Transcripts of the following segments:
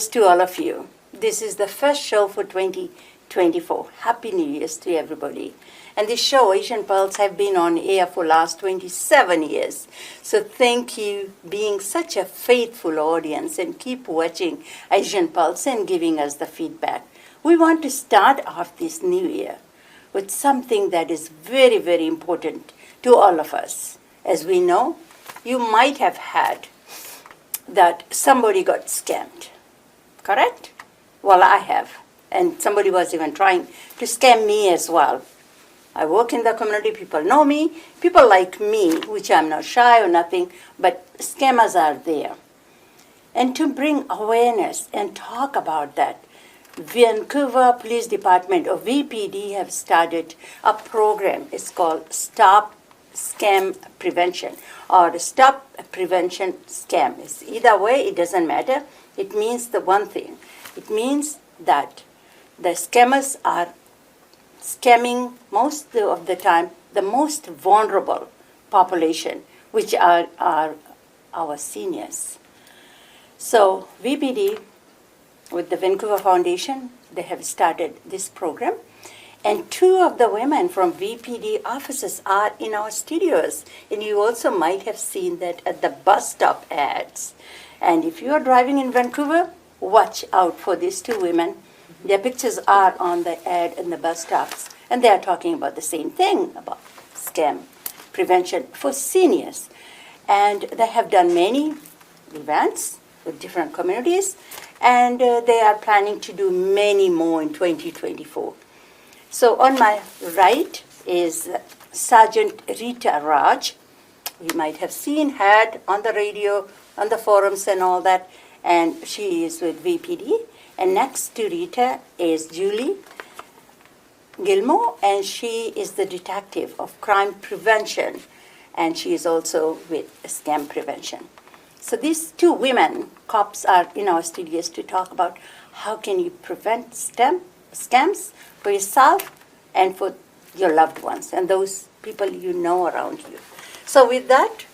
to all of you. This is the first show for 2024. Happy New Year's to everybody. And this show, Asian Pearls, have been on air for last 27 years. So thank you being such a faithful audience and keep watching Asian Pearls and giving us the feedback. We want to start off this new year with something that is very, very important to all of us. As we know, you might have had that somebody got scammed, correct? Well, I have. And somebody was even trying to scam me as well. I work in the community, people know me, people like me, which I'm not shy or nothing, but scammers are there. And to bring awareness and talk about that, Vancouver Police Department, or VPD, have started a program. It's called Stop Scam Prevention or Stop Prevention Scam. It's either way, it doesn't matter. It means the one thing. It means that the scammers are scamming most of the time the most vulnerable population, which are our seniors. So VPD, with the Vancouver Foundation, they have started this program. And two of the women from VPD offices are in our studios. And you also might have seen that at the bus stop ads. And if you are driving in Vancouver, watch out for these two women. Their pictures are on the ad in the bus stops. And they are talking about the same thing, about scam prevention for seniors. And they have done many events with different communities. And they are planning to do many more in 2024. So on my right is Sergeant Rita Raj. You might have seen, heard on the radio, on the forums and all that, and she is with VPD. And next to Rita is Julie Gilmore, and she is the detective of crime prevention, and she is also with scam prevention. So these two women, cops, are in our studios to talk about how can you prevent scams for yourself and for your loved ones and those people you know around you. So with that,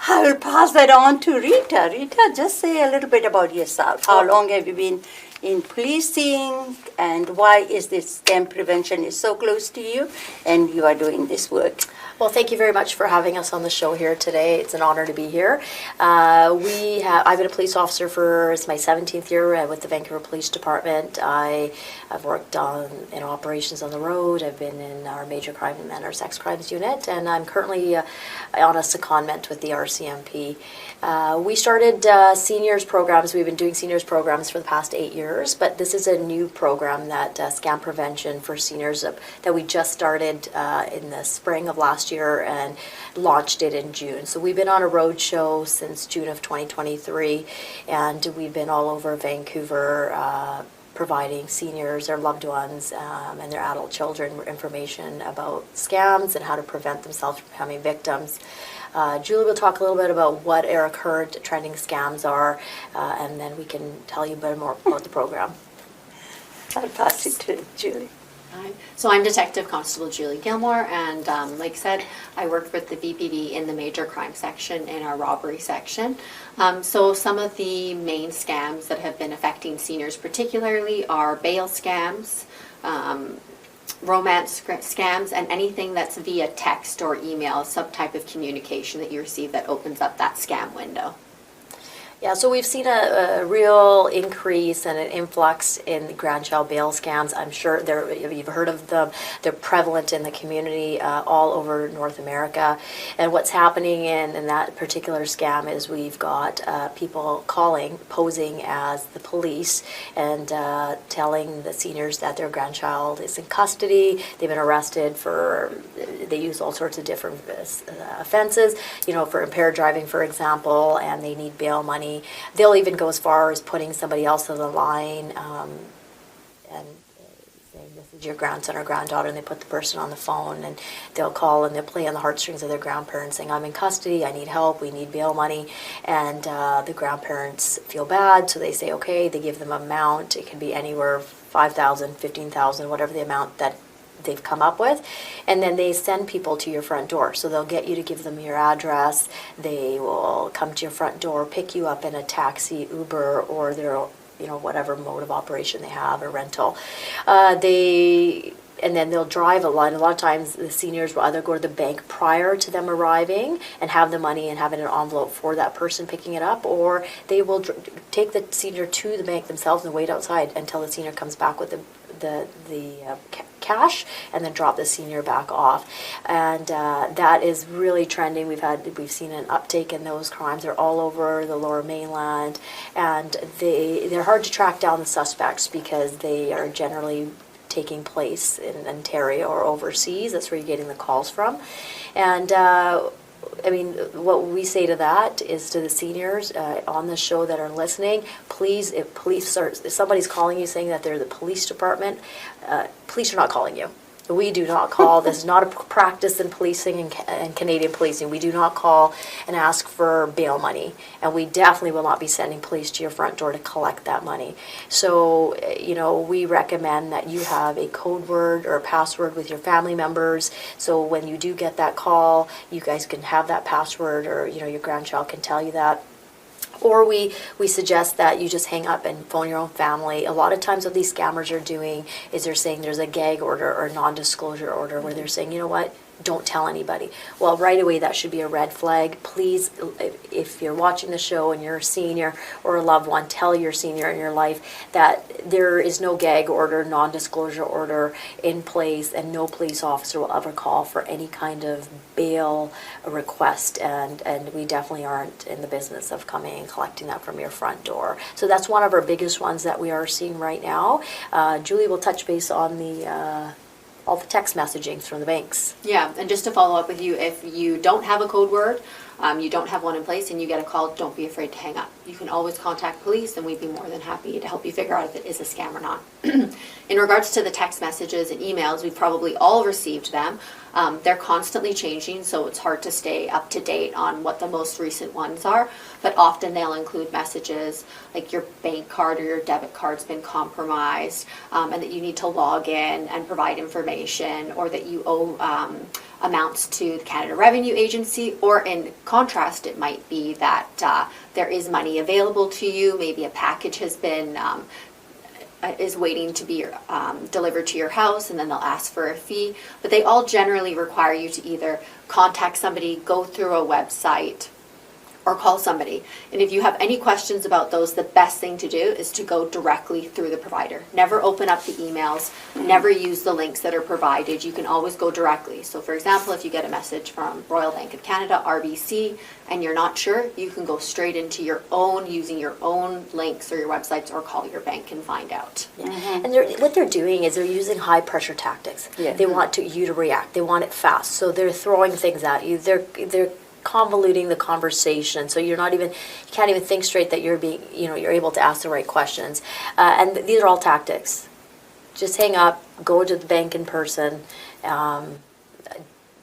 I will pass that on to Rita. Rita, just say a little bit about yourself. How long have you been in policing, and why is this scam prevention is so close to you and you are doing this work? Well, thank you very much for having us on the show here today. It's an honor to be here. I've been a police officer it's my 17th year with the Vancouver Police Department. I've worked in operations on the road. I've been in our major crime and our sex crimes unit, and I'm currently on a secondment with the RCMP. We started seniors programs. We've been doing seniors programs for the past 8 years, but this is a new program that scam prevention for seniors that we just started in the spring of last year and launched it in June. So we've been on a road show since June of 2023, and we've been all over Vancouver providing seniors, their loved ones, and their adult children information about scams and how to prevent themselves from becoming victims. Julie will talk a little bit about what our current trending scams are, and then we can tell you a bit more about the program. I'll pass it to Julie. So I'm Detective Constable Julie Gilmore, and like I said, I work with the VPD in the major crime section in our robbery section. So some of the main scams that have been affecting seniors particularly are bail scams, romance scams, and anything that's via text or email, some type of communication that you receive that opens up that scam window. Yeah, so we've seen a real increase and an influx in the grandchild bail scams. I'm sure you've heard of them. They're prevalent in the community all over North America. And what's happening in that particular scam is we've got people calling, posing as the police, and telling the seniors that their grandchild is in custody. They've been arrested they use all sorts of different offenses, for impaired driving, for example, and they need bail money. They'll even go as far as putting somebody else on the line and saying, this is your grandson or granddaughter, and they put the person on the phone, and they'll call and they'll play on the heartstrings of their grandparents saying, I'm in custody, I need help, we need bail money. And the grandparents feel bad, so they say, okay, they give them an amount. It can be anywhere, $5,000, $15,000, whatever the amount that they've come up with, and then they send people to your front door. So they'll get you to give them your address. They will come to your front door, pick you up in a taxi, Uber, or they'll whatever mode of operation they have or rental. And then they'll drive a lot. A lot of times the seniors will either go to the bank prior to them arriving and have the money and have it in an envelope for that person picking it up, or they will take the senior to the bank themselves and wait outside until the senior comes back with the cash, and then drop the senior back off. And that is really trending. We've seen an uptake in those crimes. They're all over the Lower Mainland, and they're hard to track down the suspects because they are generally taking place in Ontario or overseas. That's where you're getting the calls from. And what we say to that is to the seniors on the show that are listening, please, if somebody's calling you saying that they're the police department, police are not calling you. We do not call. This is not a practice in policing and Canadian policing. We do not call and ask for bail money, and we definitely will not be sending police to your front door to collect that money. So, we recommend that you have a code word or a password with your family members. So when you do get that call, you guys can have that password, or your grandchild can tell you that. Or we suggest that you just hang up and phone your own family. A lot of times what these scammers are doing is they're saying there's a gag order or a non-disclosure order where they're saying, you know what, don't tell anybody. Well, right away that should be a red flag. Please, if you're watching the show and you're a senior or a loved one, tell your senior in your life that there is no gag order, non-disclosure order in place, and no police officer will ever call for any kind of bail request, and we definitely aren't in the business of coming and collecting that from your front door. So that's one of our biggest ones that we are seeing right now. Julie will touch base on all the text messaging from the banks. Yeah, and just to follow up with you, if you don't have a code word, you don't have one in place, and you get a call, don't be afraid to hang up. You can always contact police, and we'd be more than happy to help you figure out if it is a scam or not. In regards to the text messages and emails, we've probably all received them. They're constantly changing, so it's hard to stay up to date on what the most recent ones are, but often they'll include messages like your bank card or your debit card's been compromised, and that you need to log in and provide information, or that you owe amounts to the Canada Revenue Agency, or in contrast, it might be that there is money available to you, maybe a package has been is waiting to be delivered to your house, and then they'll ask for a fee. But they all generally require you to either contact somebody, go through a website, or call somebody. And if you have any questions about those, the best thing to do is to go directly through the provider. Never open up the emails, never use the links that are provided. You can always go directly. So for example, if you get a message from Royal Bank of Canada, RBC, and you're not sure, you can go straight into your own, using your own links or your websites, or call your bank and find out. Yeah. And what they're doing is they're using high pressure tactics. Yeah. They want you to react. They want it fast. So they're throwing things at you. They're convoluting the conversation, so you can't even think straight that you're able to ask the right questions. And these are all tactics. Just hang up, go to the bank in person.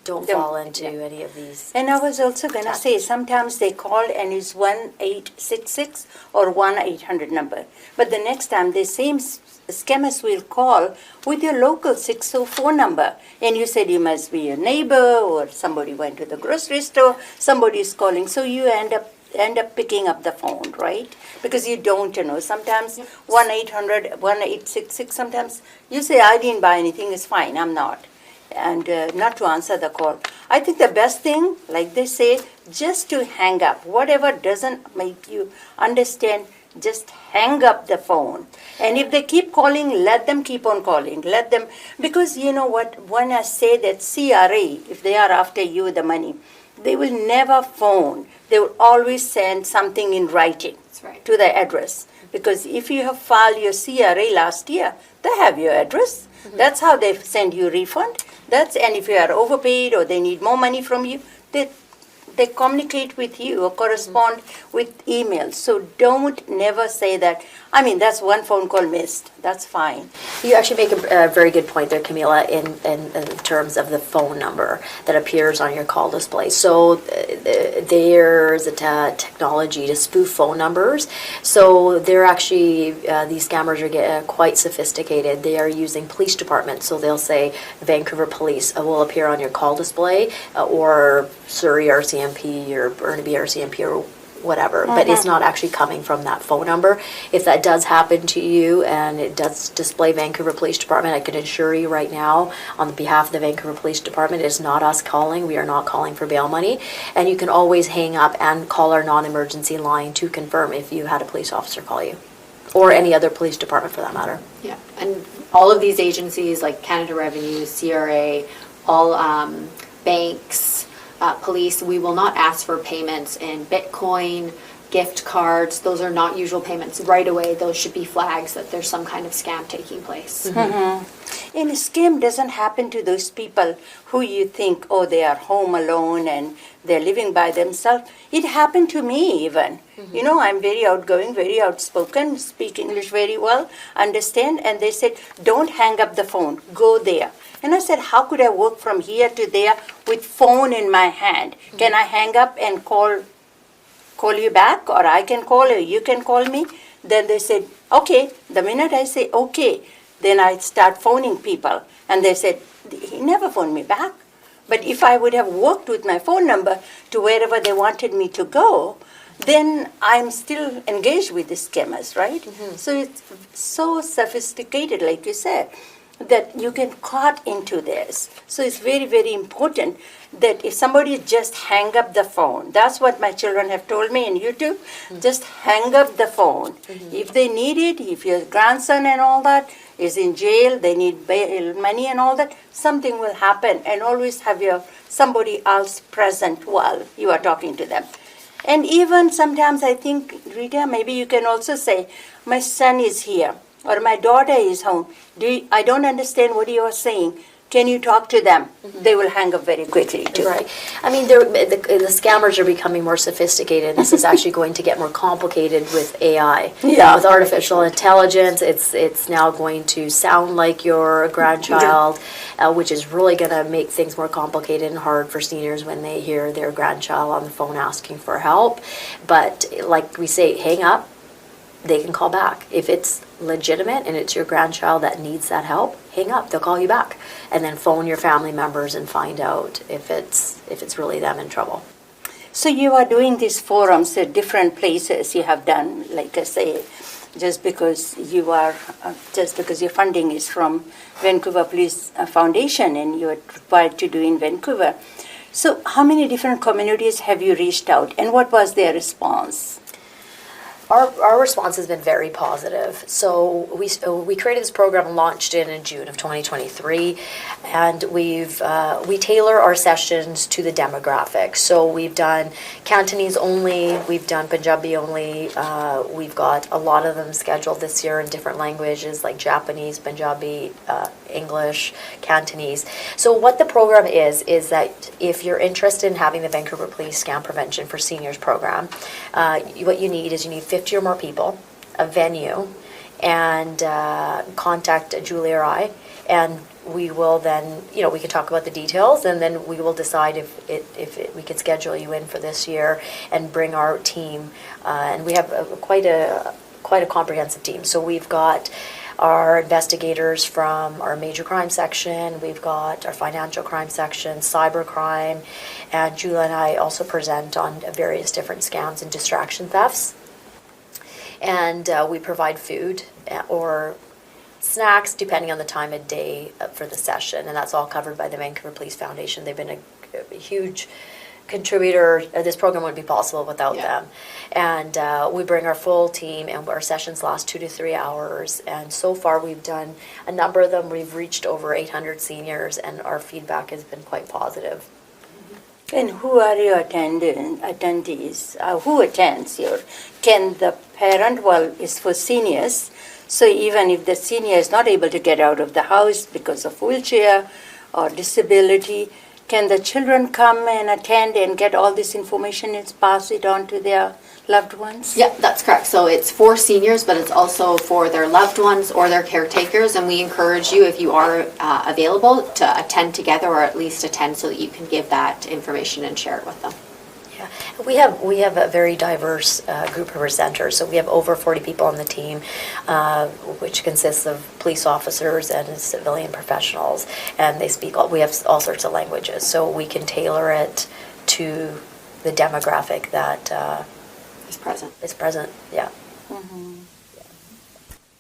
Don't fall into any of these. And I was also going to say, sometimes they call and it's 1-866 or 1-800 number. But the next time, the same scammers will call with your local 604 number. And you said you must be your neighbor, or somebody went to the grocery store, somebody is calling. So you end up picking up the phone, right? Because you don't know. Sometimes 1-800, 1-866, sometimes you say, I didn't buy anything, it's fine, I'm not. And not to answer the call. I think the best thing, like they say, just to hang up. Whatever doesn't make you understand, just hang up the phone. And if they keep calling, let them keep on calling. Let them, because you know what, when I say that CRA, if they are after you the money, they will never phone. They will always send something in writing to the address. Because if you have filed your CRA last year, they have your address. Mm-hmm. That's how they send you refund. And if you are overpaid or they need more money from you, they communicate with you or correspond with emails. So don't never say that. I mean, that's one phone call missed. That's fine. You actually make a very good point there, Camila, in terms of the phone number that appears on your call display. So there's a technology to spoof phone numbers. So they're actually, these scammers are quite sophisticated. They are using police departments. So they'll say Vancouver Police will appear on your call display, or Surrey RCMP or Burnaby RCMP or whatever, but it's not actually coming from that phone number. If that does happen to you and it does display Vancouver Police Department, I can assure you right now, on behalf of the Vancouver Police Department, it's not us calling. We are not calling for bail money. And you can always hang up and call our non-emergency line to confirm if you had a police officer call you, or any other police department for that matter. Yeah, and all of these agencies like Canada Revenue, CRA, all banks, police, we will not ask for payments in Bitcoin, gift cards. Those are not usual payments. Right away, those should be flags that there's some kind of scam taking place. And a scam doesn't happen to those people who you think, oh, they are home alone and they're living by themselves. It happened to me even. You know, I'm very outgoing, very outspoken, speak English very well, understand. And they said, don't hang up the phone, go there. And I said, how could I work from here to there with phone in my hand? Can I hang up and call you back, or I can call you, you can call me? Then they said, okay. The minute I say okay, then I start phoning people. And they said, he never phoned me back. But if I would have worked with my phone number to wherever they wanted me to go, then I'm still engaged with the scammers, right? So it's so sophisticated, like you said, that you get caught into this. So it's very, very important that if somebody just hang up the phone, that's what my children have told me, and you too, just hang up the phone. If they need it, if your grandson and all that is in jail, they need bail money and all that, something will happen, and always have somebody else present while you are talking to them. And even sometimes I think, Rita, maybe you can also say, my son is here, or my daughter is home. I don't understand what you are saying. Can you talk to them? They will hang up very quickly too. Right. I mean, the scammers are becoming more sophisticated. This is actually going to get more complicated with AI. Yeah. With artificial intelligence, it's now going to sound like your grandchild, which is really going to make things more complicated and hard for seniors when they hear their grandchild on the phone asking for help. But like we say, hang up. They can call back. If it's legitimate and it's your grandchild that needs that help, hang up. They'll call you back, and then phone your family members and find out if it's really them in trouble. So you are doing these forums at different places. You have done, like I say, just because your funding is from Vancouver Police Foundation and you are required to do in Vancouver. So how many different communities have you reached out, and what was their response? Our response has been very positive. So we created this program and launched it in June of 2023, and we tailor our sessions to the demographic. So we've done Cantonese only, we've done Punjabi only, we've got a lot of them scheduled this year in different languages like Japanese, Punjabi, English, Cantonese. So what the program is that if you're interested in having the Vancouver Police Scam Prevention for Seniors program, what you need is 50 or more people, a venue, and contact Julie or I, and we will then, we can talk about the details, and then we will decide if we can schedule you in for this year and bring our team. And we have quite a comprehensive team. So we've got our investigators from our major crime section, we've got our financial crime section, cyber crime, and Julie and I also present on various different scams and distraction thefts. And we provide food or snacks depending on the time of day for the session, and that's all covered by the Vancouver Police Foundation. They've been a huge contributor. This program wouldn't be possible without them. And we bring our full team, and our sessions last 2 to 3 hours. And so far we've done a number of them. We've reached over 800 seniors, and our feedback has been quite positive. And who are your attendees? Who attends your? Can the parent, it's for seniors, so even if the senior is not able to get out of the house because of wheelchair or disability, can the children come and attend and get all this information and pass it on to their loved ones? Yeah, that's correct. So it's for seniors, but it's also for their loved ones or their caretakers. And we encourage you, if you are available, to attend together, or at least attend so that you can give that information and share it with them. Yeah, we have a very diverse group of presenters. So we have over 40 people on the team, which consists of police officers and civilian professionals, and we have all sorts of languages. So we can tailor it to the demographic that Is present. is present. Yeah.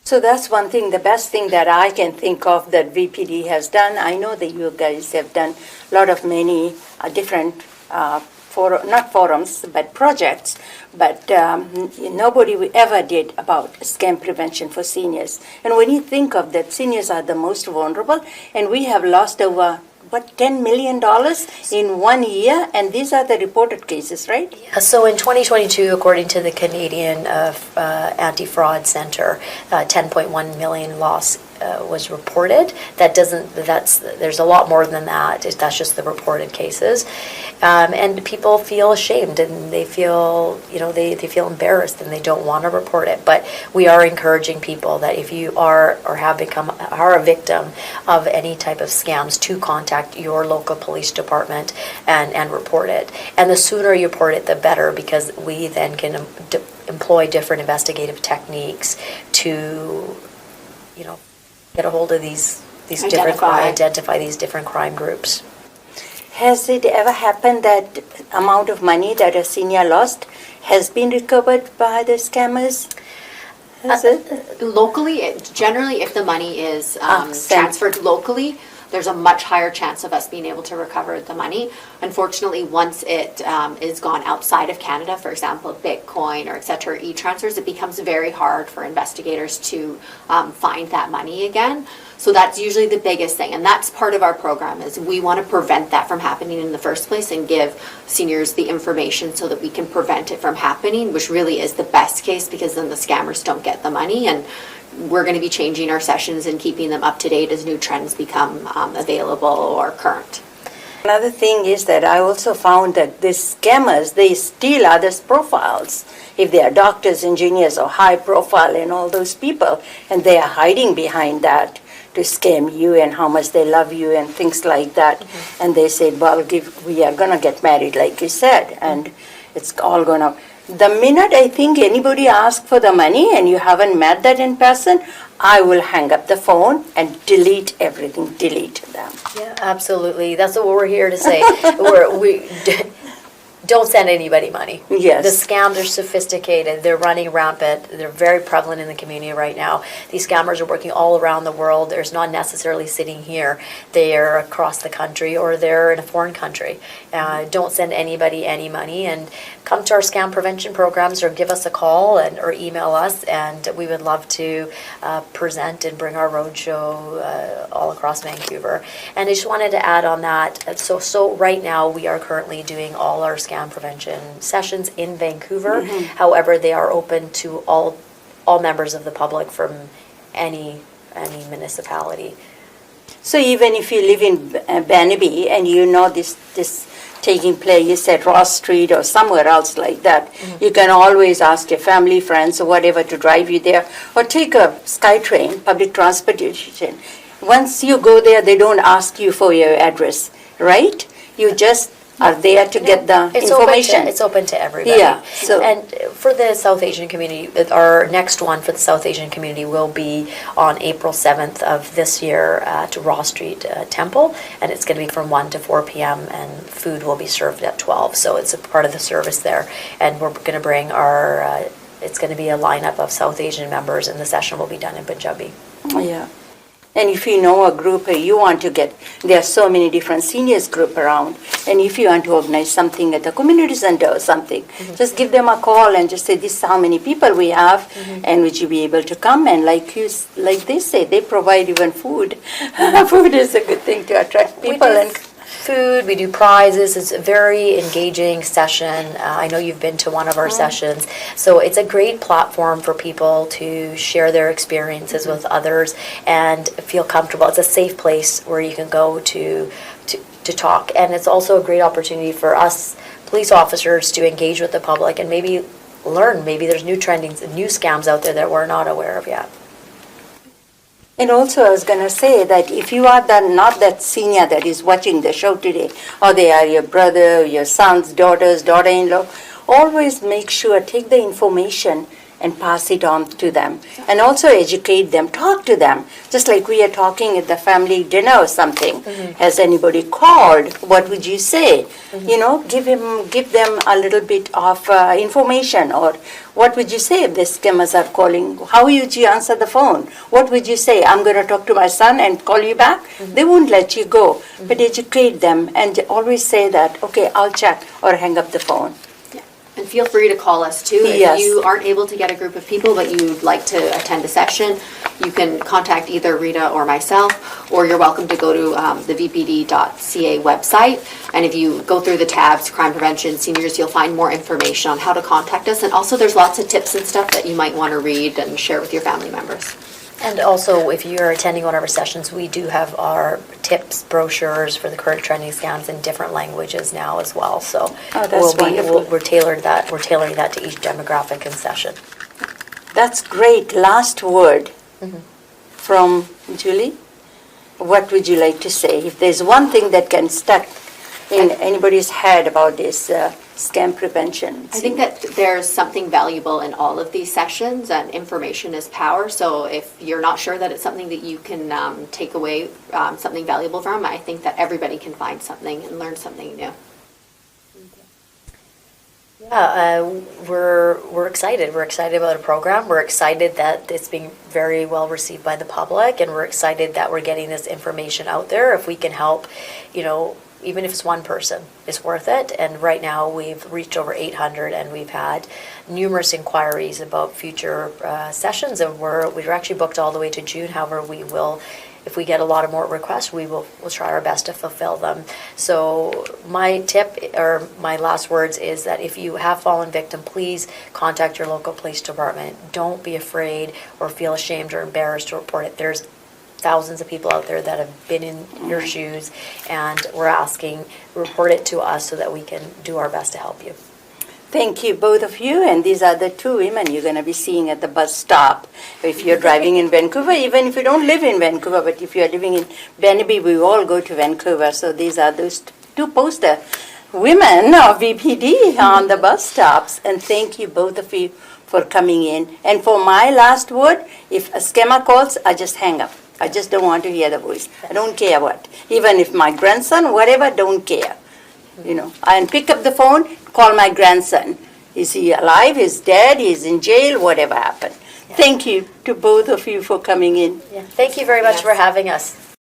So that's one thing, the best thing that I can think of that VPD has done. I know that you guys have done a lot of many different, not forums, but projects, but nobody ever did about scam prevention for seniors. And when you think of that, seniors are the most vulnerable, and we have lost over, $10 million in 1 year, and these are the reported cases, right? So in 2022, according to the Canadian Anti-Fraud Center, 10.1 million loss was reported. There's a lot more than that. That's just the reported cases. And people feel ashamed, and they feel, they feel embarrassed, and they don't want to report it. But we are encouraging people that if you are or are a victim of any type of scams, to contact your local police department and report it. And the sooner you report it, the better, because we then can employ different investigative techniques to, get a hold of identify these different crime groups. Has it ever happened that amount of money that a senior lost has been recovered by the scammers? Has it? Locally, generally, if the money is transferred locally, there's a much higher chance of us being able to recover the money. Unfortunately, once it is gone outside of Canada, for example, Bitcoin or et cetera, e-transfers, it becomes very hard for investigators to find that money again. So that's usually the biggest thing, and that's part of our program, is we want to prevent that from happening in the first place and give seniors the information so that we can prevent it from happening, which really is the best case, because then the scammers don't get the money. And we're going to be changing our sessions and keeping them up to date as new trends become available or current. Another thing is that I also found that these scammers, they steal others' profiles. If they are doctors, engineers, or high profile and all those people, and they are hiding behind that to scam you and how much they love you and things like that. Mm-hmm. And they say, well, we are going to get married, like you said, and it's all going to... The minute I think anybody asks for the money and you haven't met that in person, I will hang up the phone and delete everything, delete them. Yeah, absolutely. That's what we're here to say. we don't send anybody money. Yes. The scams are sophisticated. They're running rampant. They're very prevalent in the community right now. These scammers are working all around the world. There's not necessarily sitting here. They're across the country, or they're in a foreign country. Don't send anybody any money, and come to our scam prevention programs, or give us a call or email us, and we would love to present and bring our roadshow all across Vancouver. And I just wanted to add on that. So right now we are currently doing all our scam prevention sessions in Vancouver. Mm-hmm. However, they are open to all members of the public from any municipality. So even if you live in Bannaby and you know this taking place at Ross Street or somewhere else like that, mm-hmm. you can always ask your family, friends, or whatever to drive you there, or take a SkyTrain, public transportation. Once you go there, they don't ask you for your address, right? You just are there to get the information. It's open to everybody. Yeah. And for the South Asian community, our next one for the South Asian community will be on April 7th of this year at Ross Street Temple, and it's going to be from 1 to 4 p.m. and food will be served at 12. So it's a part of the service there, and we're going to bring our. It's going to be a lineup of South Asian members, and the session will be done in Punjabi. Yeah. And if you know a group you want to get, there are so many different seniors group around, and if you want to organize something at the community center or something, mm-hmm. just give them a call and just say, this is how many people we have, mm-hmm. and would you be able to come? And like they say, they provide even food. Food is a good thing to attract people. And food, we do prizes. It's a very engaging session. I know you've been to one of our sessions. So it's a great platform for people to share their experiences with others and feel comfortable. It's a safe place where you can go to talk. And it's also a great opportunity for us police officers to engage with the public and maybe learn. Maybe there's new trendings and new scams out there that we're not aware of yet. And also I was going to say that if you are not that senior that is watching the show today, or they are your brother, your sons, daughters, daughter-in-law, always make sure, take the information and pass it on to them. And also educate them, talk to them. Just like we are talking at the family dinner or something. Has anybody called? What would you say? You know, give them a little bit of information. Or what would you say if the scammers are calling? How would you answer the phone? What would you say? I'm going to talk to my son and call you back? They won't let you go. But educate them and always say that, okay, I'll check, or hang up the phone. And feel free to call us too. Yes. If you aren't able to get a group of people but you'd like to attend a session, you can contact either Rita or myself, or you're welcome to go to the vpd.ca website. And if you go through the tabs, crime prevention, seniors, you'll find more information on how to contact us. And also there's lots of tips and stuff that you might want to read and share with your family members. And also, if you're attending one of our sessions, we do have our tips brochures for the current trending scams in different languages now as well. So we're tailoring that to each demographic and session. That's great. Last word from Julie. What would you like to say? If there's one thing that can stuck in anybody's head about this scam prevention. I think that there's something valuable in all of these sessions, and information is power. So if you're not sure that it's something that you can take away something valuable from, I think that everybody can find something and learn something new. Yeah, we're excited. We're excited about the program. We're excited that it's being very well received by the public, and we're excited that we're getting this information out there. If we can help, even if it's one person, it's worth it. And right now we've reached over 800, and we've had numerous inquiries about future sessions, and we're actually booked all the way to June. However, we will, if we get a lot of more requests, we'll try our best to fulfill them. So my tip, or my last words, is that if you have fallen victim, please contact your local police department. Don't be afraid or feel ashamed or embarrassed to report it. There's thousands of people out there that have been in your shoes, and we're asking, report it to us so that we can do our best to help you. Thank you, both of you. And these are the two women you're going to be seeing at the bus stop. If you're driving in Vancouver, even if you don't live in Vancouver, but if you're living in Beneby, we all go to Vancouver. So these are those two poster women of VPD on the bus stops. And thank you, both of you, for coming in. And for my last word, if a scammer calls, I just hang up. I just don't want to hear the voice. I don't care what. Even if my grandson, whatever, don't care. And pick up the phone, call my grandson. Is he alive? Is dead? Is in jail? Whatever happened. Yeah. Thank you to both of you for coming in. Yeah. Thank you very much for having us.